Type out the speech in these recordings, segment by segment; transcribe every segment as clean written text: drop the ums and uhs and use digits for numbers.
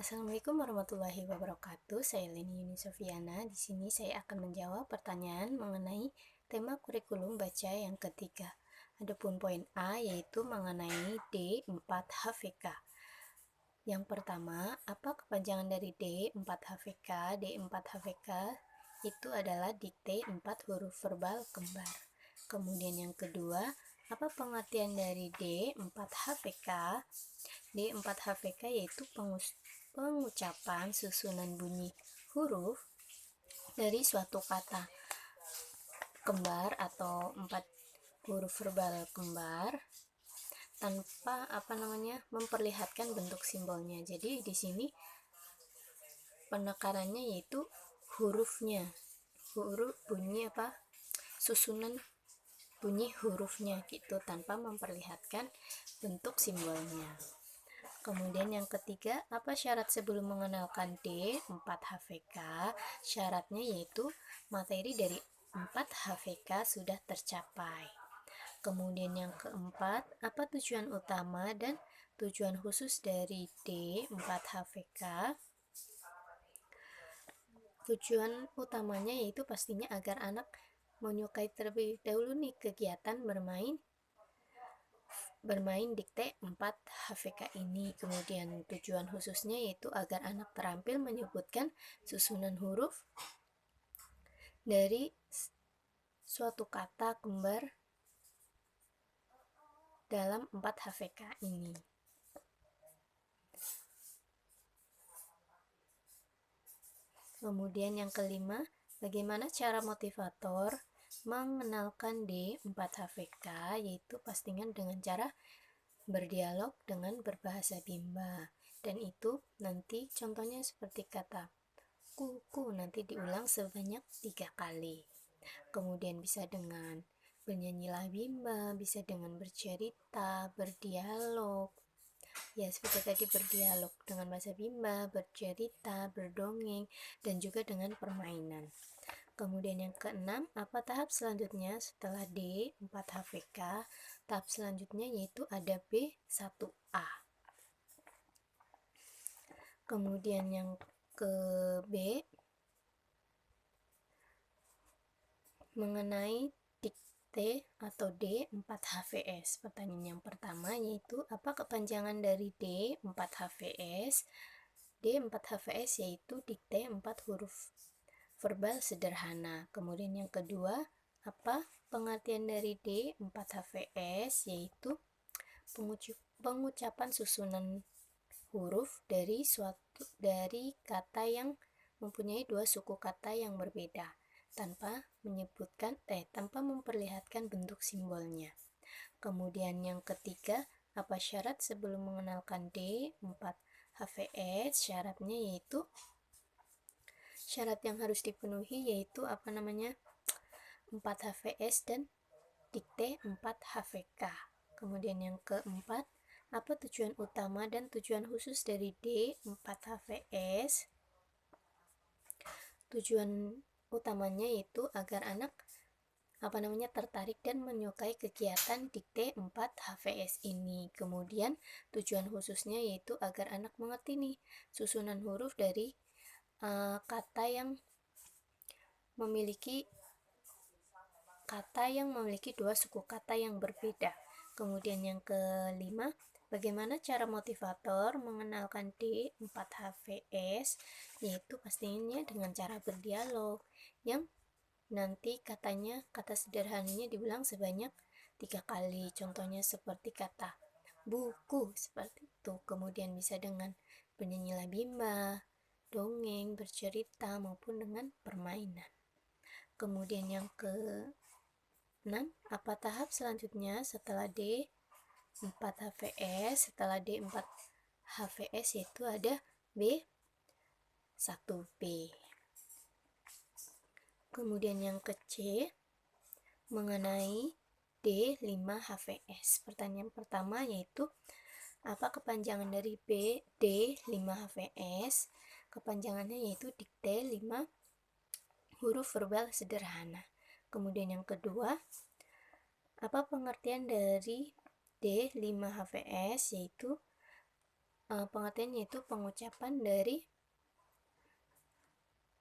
Assalamualaikum warahmatullahi wabarakatuh. Saya Leni Yuni Sofiana. Di sini saya akan menjawab pertanyaan mengenai tema kurikulum baca yang ketiga. Adapun poin A yaitu mengenai D4HVK. Yang pertama, apa kepanjangan dari D4HVK? D4HVK itu adalah dikte 4 huruf verbal kembar. Kemudian yang kedua, apa pengertian dari D4HVK? D4HVK yaitu pengucapan susunan bunyi huruf dari suatu kata kembar atau 4 huruf verbal kembar tanpa memperlihatkan bentuk simbolnya. Jadi di sini penekanannya yaitu hurufnya, huruf bunyi susunan bunyi hurufnya gitu, tanpa memperlihatkan bentuk simbolnya. Kemudian yang ketiga, apa syarat sebelum mengenalkan D4HVK? Syaratnya yaitu materi dari 4HVK sudah tercapai. Kemudian yang keempat, apa tujuan utama dan tujuan khusus dari D4HVK? Tujuan utamanya yaitu pastinya agar anak menyukai terlebih dahulu nih kegiatan bermain dikte 4HVK ini. Kemudian tujuan khususnya yaitu agar anak terampil menyebutkan susunan huruf dari suatu kata kembar dalam 4HVK ini. Kemudian yang kelima, bagaimana cara motivator mengenalkan D4HVK? Yaitu pastinya dengan cara berdialog dengan berbahasa Bimba. Dan itu nanti contohnya seperti kata kuku, nanti diulang sebanyak 3 kali. Kemudian bisa dengan bernyanyilah Bimba, bisa dengan bercerita, berdialog. Ya, seperti tadi berdialog dengan bahasa Bimba, bercerita, berdongeng, dan juga dengan permainan. Kemudian yang keenam, apa tahap selanjutnya setelah D4HVK? Tahap selanjutnya yaitu ada B1A. Kemudian yang ke B, mengenai dikte atau D4HVS. Pertanyaan yang pertama yaitu apa kepanjangan dari D4HVS? D4HVS yaitu dikte 4 huruf verbal sederhana. Kemudian yang kedua, apa pengertian dari D4HVS? Yaitu pengucapan susunan huruf dari kata yang mempunyai 2 suku kata yang berbeda tanpa memperlihatkan bentuk simbolnya. Kemudian yang ketiga, apa syarat sebelum mengenalkan D4HVS? Syaratnya yaitu syarat yang harus dipenuhi yaitu 4HVS dan dikte 4HVK. Kemudian yang keempat, apa tujuan utama dan tujuan khusus dari D4HVS? Tujuan utamanya yaitu agar anak tertarik dan menyukai kegiatan dikte 4HVS ini. Kemudian tujuan khususnya yaitu agar anak mengerti nih susunan huruf dari kata yang memiliki 2 suku kata yang berbeda. Kemudian yang kelima, bagaimana cara motivator mengenalkan D4HVS? Yaitu pastinya dengan cara berdialog yang nanti kata sederhananya diulang sebanyak 3 kali. Contohnya seperti kata buku, seperti itu. Kemudian bisa dengan bernyanyilah Bimba, dongeng, bercerita, maupun dengan permainan. Kemudian yang ke-6, apa tahap selanjutnya setelah D4HVS? Setelah D4HVS yaitu ada B1B. Kemudian yang ke-C, mengenai D5HVS. Pertanyaan pertama yaitu apa kepanjangan dari D5HVS? Kepanjangannya yaitu dikte 5 huruf verbal sederhana. Kemudian yang kedua, apa pengertian dari D5HVS? Yaitu pengertian yaitu pengucapan dari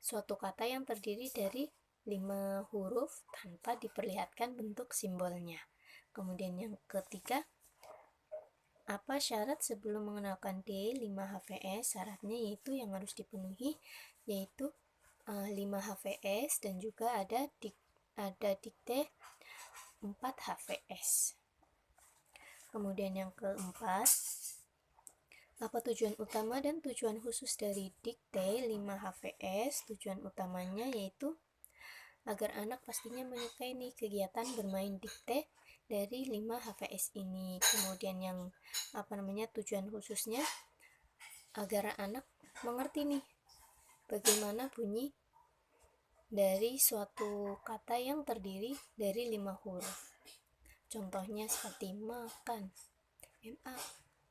suatu kata yang terdiri dari 5 huruf tanpa diperlihatkan bentuk simbolnya. Kemudian yang ketiga, apa syarat sebelum mengenalkan D5HVS? Syaratnya yaitu yang harus dipenuhi yaitu 5 HVS dan juga ada dikte 4 HVS. Kemudian yang keempat, apa tujuan utama dan tujuan khusus dari dikte 5 HVS? Tujuan utamanya yaitu agar anak pastinya menyukai nih kegiatan bermain dikte dari 5 HVS ini. Kemudian yang tujuan khususnya agar anak mengerti nih bagaimana bunyi dari suatu kata yang terdiri dari 5 huruf. Contohnya seperti makan,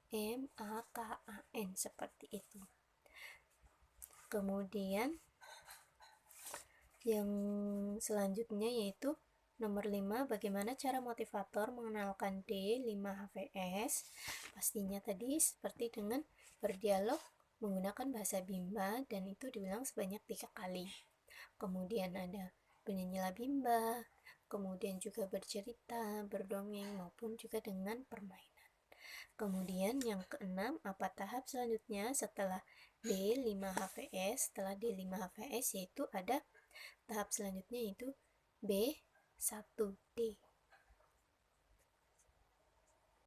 M-A-K-A-N, seperti itu. Kemudian yang selanjutnya yaitu nomor 5, bagaimana cara motivator mengenalkan D5HVS? Pastinya tadi seperti dengan berdialog menggunakan bahasa Bimba dan itu diulang sebanyak 3 kali. Kemudian ada bernyanyilah Bimba, kemudian juga bercerita, berdongeng, maupun juga dengan permainan. Kemudian yang keenam, apa tahap selanjutnya setelah D5HVS? Setelah D5HVS yaitu ada tahap selanjutnya yaitu B1D.